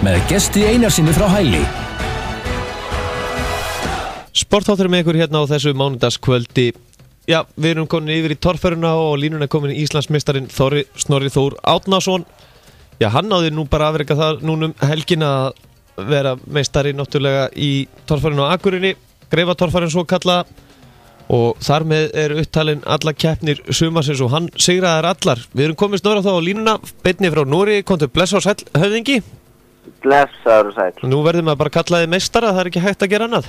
með Gesti Einarsinni frá Hæli. Sportþáttur með ykkur hérna á þessu mánudagskvöldi. Já, við erum komin yfir í torfæruna og línuna er komin Íslandsmeistarin Snorri Þór Árnason. Já, hann náði nú bara afreka það núna helgin að vera meistari náttúrulega í torfæruna á Akureyri, Greifatorfærin svo kalla, og þar með upptalin alla keppnir sumarsins og hann sigraðar allar. Við erum komin Snorri þá á línuna, beinni frá Noregi, komdu blessa og sæll höfðingi. Blessaður og sæll. Nú verðum við bara að kalla þið meistara, það er ekki hægt að gera annað.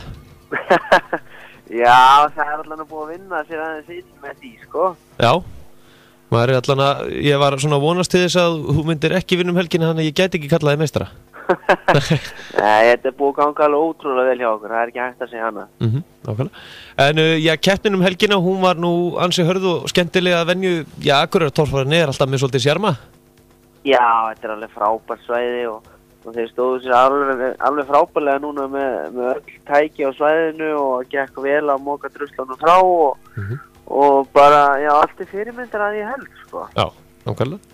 Já, það er allan að búið að vinna sér aðeins inn með því, sko. Já, maður er allan að, ég var svona vonast til þess að þú myndir ekki vinna helgina, þannig að ég gæti ekki kalla þig meistara. Nei, þetta er búið að ganga alveg ótrúlega vel hjá okkur, það er ekki hægt að segja annað. Nákvæmlega. En já, keppnin helgina, hún var nú ansi hörð og skemmtilega að venju, já, Akureyrar-torfærin er alltaf með svolítið sjarma. Já, þetta er alveg frábært svæði og þeir stóðu sér alveg frábærlega núna með öll tæki á svæðinu og gekk vel að moka druslunum frá og bara, já, allt er fyrirmyndar að ég held, sko. Já, nákvæmlega.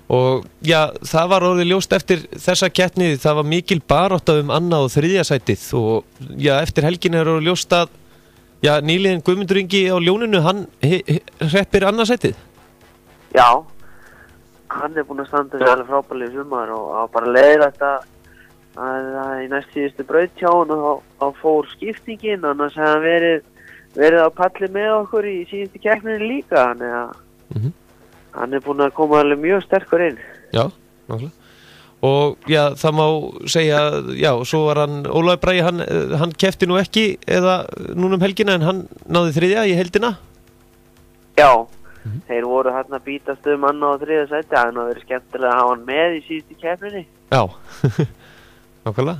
Og já, það var orðið ljóst eftir þessa keppni, það var mikil barátta annað og þriðja sætið og já, eftir helgin er orðið ljóst að já, nýliðin Guðmundur Ingi á Ljóninu, hann hreppir annað sætið. Já, hann er búinn að standa sér alveg frábærlega í sumar og bara leiðir þetta að í næst síðustu braut hjá hann og þá fór skiptingin, annars hefði hann verið á palli með okkur í síðustu keppninni líka, þannig að hann er búinn að koma alveg mjög sterkur inn. Já, nákvæmlega. Og já, það má segja, já, svo var hann, Ólafur Bragi, hann keppti nú ekki eða núna helgina en hann náði þriðja í heildina? Já, þeir voru hann að bítast annað og þriðja sæti, það hefði verið skemmtilega að hafa hann með í síðustu keppninni. Já, nákvæmlega.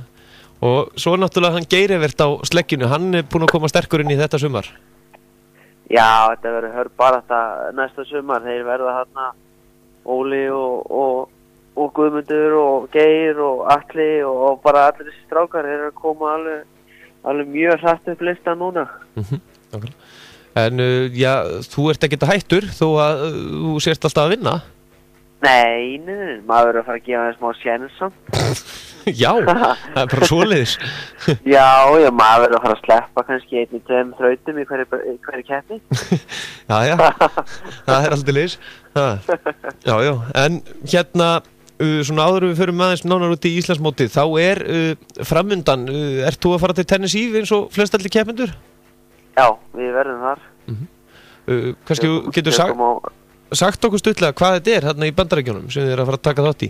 Og svo náttúrulega hann Geirivert á slegginu, hann er búinn að koma sterkur inn í þetta sumar. Já, þetta verður hörð bara þetta næsta sumar, þeir verða hann Óli og Guðmundur og Geir og Atli og bara allir þessi strákar er að koma alveg mjög hratt upp lista núna. Nákvæmlega. En já, þú ert ekkert að hættur þó að þú sért alltaf að vinna. Nei, maður verður að fara að gefa það smá séns. Já, það er bara svoleiðis. Já, maður verður að fara að sleppa kannski 1-2 þrautum í hverju keppni. Já, það er aldrei leys. Já, en hérna, svona áður við förum aðeins nánar út í Íslandsmótið, þá er framundan, ert þú að fara til Tennessee eins og flest allir keppendur? Já, við verðum þar. Kannski getur sagt okkur stuttlega hvað þetta er hérna í Bandaríkjunum sem þið er að fara að taka þátt í?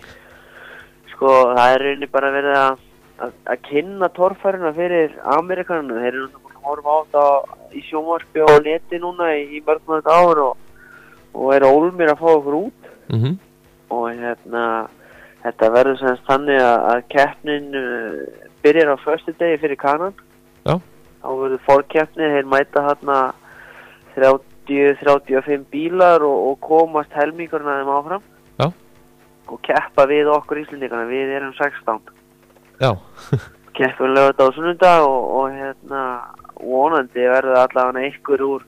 Sko, það er rauninni bara verið að kynna torfæruna fyrir Amerikanum. Þeir eru núna búin að horfa á það í sjónvarpi og neti núna í mörg ár og eru ólmir að fá okkur út. Og hérna, þetta verður semst þannig að keppnin byrjar á föstudegi fyrir Kanan. Já. Þá verður forkeppni, þeir mæta hérna 30-35 bílar og komast helmingurinn að þeim áfram. Já. Og keppa við okkur Íslendingarna, við erum 16. Já. Keppum laugardag og sunnudag og hérna vonandi verður allavega einhver úr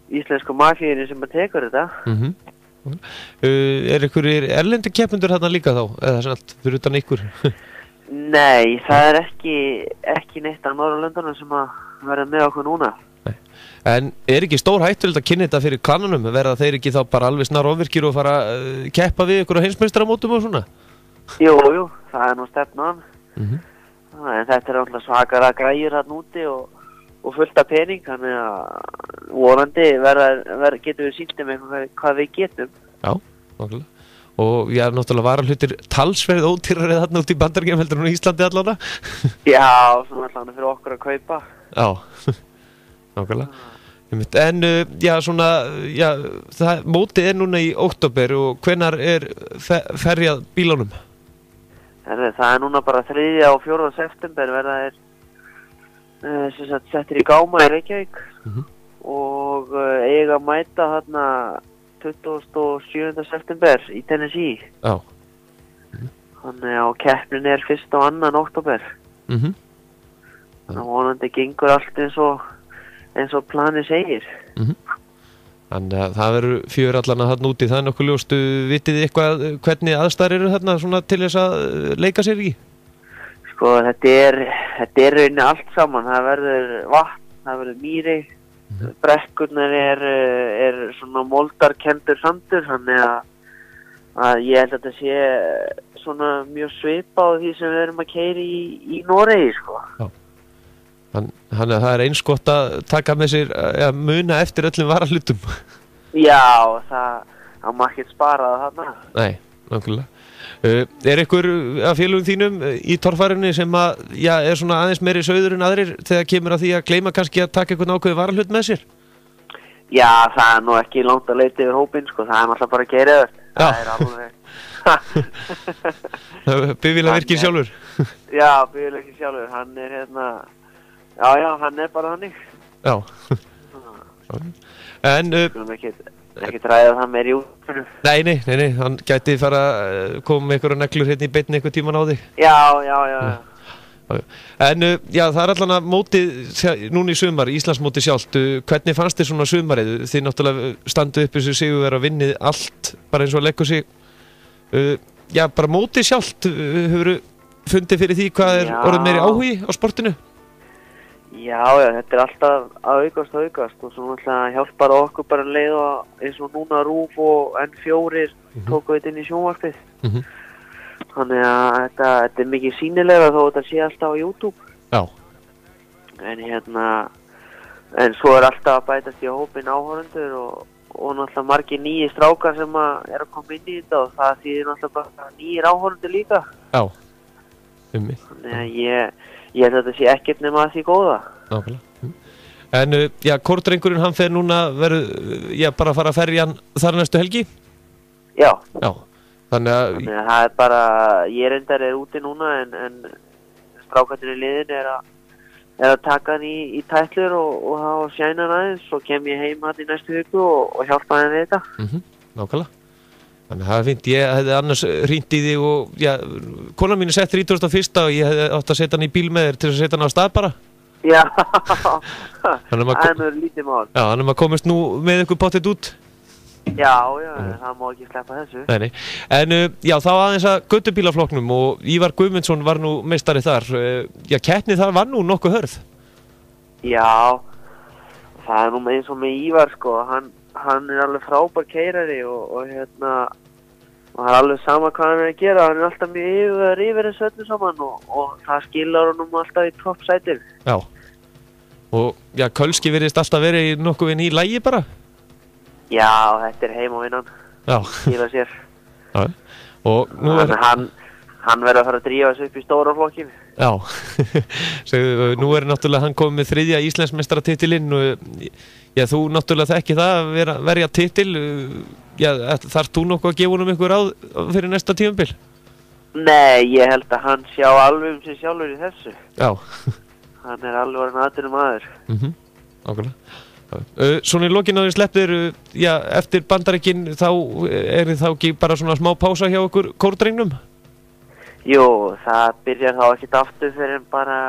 íslensku mafíunni sem að tekur þetta. Er einhverjir erlendir keppendur hérna líka þá, eða svona fyrir utan ykkur? Nei, það er ekki neitt af Norðurlöndunum sem að verða með okkur núna. Nei. En er ekki stór hættulegt að kynna þetta fyrir Kananum, verða þeir ekki þá bara alveg snar ofvirkir og fara að keppa við ykkur á heimsmeistaramótum og svona? Jú, það er nú stefnan. En þetta er alltaf svakara græjur hérna úti og fullt af pening, þannig að vonandi getum við sýnt með hvað við getum. Já, nákvæmlega. Og já, náttúrulega varahlutir talsverð ódýrari þarna út í Bandaríkjunum heldur hún í Íslandi allavega? Já, svona allavega fyrir okkur að kaupa. Já, nákvæmlega. En já, svona, já, mótið er núna í október og hvenær er ferjað bílunum? Það er núna bara 3. og 4. september verða þeir settir í gáma í Reykjavík og eiga að mæta þarna 27. september í Tennessee. Já. Þannig að keppnin er 1. og 2. október. Þannig að vonandi gengur allt eins og planið segir. Þannig að það verður fjör allan að þarna úti, það er nokkuð ljóst. Vitið þið eitthvað hvernig aðstæður eru þarna svona til þess að leika sér í? Sko, þetta er rauninni allt saman. Það verður vatn, það verður mýri, brekkurnar er svona moldarkendur sandur, þannig að ég held að þetta sé svona mjög svipað á því sem við erum að keyra í Noregi, sko. Já. Þannig að það er eins gott að taka með sér að muna eftir öllum varahlutum. Já, það má ekkert spara það þarna. Nei, nákvæmlega. Er ykkur af félugum þínum í torfærunni sem að, er svona aðeins meiri sauður en aðrir þegar kemur að því að gleyma kannski að taka einhvern ákveði varahlut með sér? Já, það er nú ekki langt að leita yfir hópinn, sko. Það er náttúrulega bara að gera það. Það er alveg... Bifíla virkir sjálfur? Já, bifíla virkir sjálfur. Hann er Já, hann er bara hannig. Já. En... Ekki ræða það meir í útfyrir. Nei, hann gæti fara að koma með einhverja neglur hérna í beinni einhver tíman á þig. Já. En það er allan að mótið núna í sumar, Íslandsmótið sjálft. Hvernig fannst þér svona sumarið? Þið náttúrulega standu upp þessu sigurvegara vinnið allt, bara eins og leggur sig. Bara mótið sjálft, hefur fundið fyrir því hvað er orðið meiri áhugi á sportinu? Já, þetta er alltaf að aukast og svo náttúrulega hjálpar okkur bara leið og eins og núna RÚV og N4 tóku þetta inn í sjónvarpið. Þannig að þetta er mikið sýnilega þó þetta sé alltaf á YouTube. Já. En svo er alltaf að bætast í hópinn áhorfendur og náttúrulega margir nýjir strákar sem er að koma inn í þetta og það þýðir náttúrulega bara nýjir áhorfendur líka. Já. Þannig að ég held að þetta sé ekkert nema að því góða. Nákvæmlega. En kórdrengurinn hann fer núna bara að fara að ferja hann þar næstu helgi? Já. Þannig að það er bara, ég reyndar úti núna en strákarnir í liðin er að taka hann í tætlur og sjæna hann aðeins, svo kem ég heim hann í næstu viku og hjálpa hann við þetta. Nákvæmlega. Þannig að það fint, ég hefði annars hringt í þig og konan mín er sett 31. og ég hefði átt að setja hann í bíl með þér til að setja hann á stað bara. Já, það er lítið mál. Já, þannig að maður komist nú með ykkur pottet út. Já, það má ekki sleppa þessu. Nei. En þá aðeins að göttubílaflokknum og Ívar Guðmundsson var nú meistari þar. Keppnið þar var nú nokkuð hörð. Já, það er nú eins og með Ívar, sko, hann er alveg frábær keyrari og það er alveg sama hvað hann er að gera, hann er alltaf mjög yfir þessu öllu saman og það skilar honum alltaf í toppsætir. Já, og Kölski virðist alltaf verið nokkuð inn í lagi bara? Já, þetta er heimavinnan, skila sér. Já, og nú hann verður að fara að drífa sig upp í stóra flokkin. Já, nú er náttúrulega hann komið með 3. Íslandsmeistaratitilinn og þú náttúrulega þekki það að verja titil. Þarft þú nokkuð að gefa honum ykkur ráð fyrir næsta tímabil? Nei, ég held að hann sjá alveg sig sjálfur í þessu. Já. Hann er alveg orðinn atvinnum maður. Nákvæmlega. Svona í lokin á því sleppir, eftir Bandaríkin þá er þá ekki bara svona smá pása hjá ykkur kórdrengnum? Jú, það byrjar þá ekkert aftur fyrir bara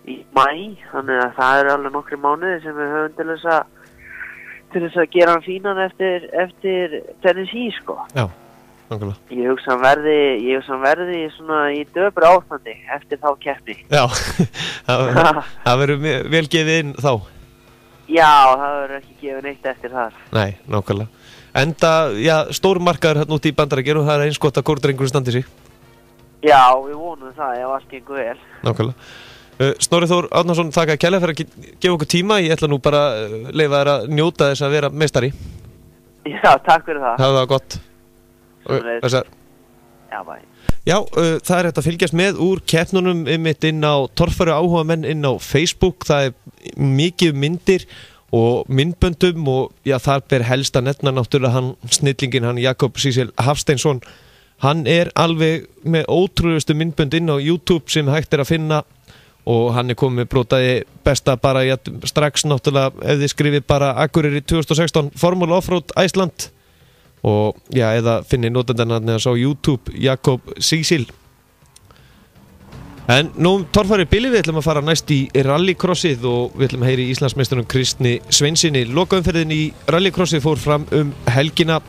í maí, þannig að það eru alveg nokkri mánuði sem við höfum til þess að gera hann fínan eftir Tennessee, sko. Já, nákvæmlega. Ég hugsa hann verði svona í döpur ástandi eftir þá keppni. Já, það verður vel gefið inn þá. Já, það verður ekki gefið neitt eftir þar. Nei, nákvæmlega. Enda, stórmarkaður hérna úti í Bandaríkjunum og það er eins gott að kórdrengurinn standi sig. Já, við vonum það, ef allt gengur vel. Nákvæmlega. Snorri Þór Árnason, þakka kærlega fyrir að gefa okkur tíma. Ég ætla nú bara að leyfa þér að njóta þess að vera meistari. Já, takk fyrir það. Það var gott. Já, bæ. Já, það er hægt að fylgjast með úr keppnunum einmitt inn á Torfæru áhugamenn inn á Facebook. Það er mikið myndir og myndböndum og þar ber helst að nefna náttúrulega hann snillingin, hann Jakob Sísel Hafsteinsson. Hann er alveg með ótrúlegustu myndbönd inn á YouTube sem hægt er að finna og hann er komið brotaði besta bara strax náttúrulega ef þið skrifið bara Akureyri 2016 Formula Offroad Iceland og eða finnið notendan hann á YouTube Jakob Sísel. En nú Torfæru bili við ætlum að fara næst í rallycrossið og við ætlum að heyri Íslandsmeistarunum Kristni Sveinsinni. Lokaumferðin í rallycrossið fór fram helgina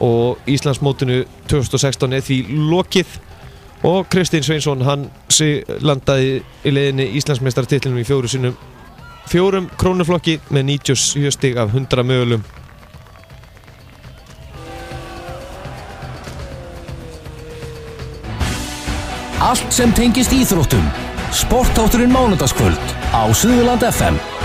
og Íslandsmótinu 2016 er því lokið Og Kristinn Sveinsson, hann landaði í leiðinni Íslandsmeistaratitlunum í 4 krónuflokki með 97 stig af 100 mögulegum. Allt sem tengist íþróttum. Sportátturinn mánudagskvöld á Suðurland FM.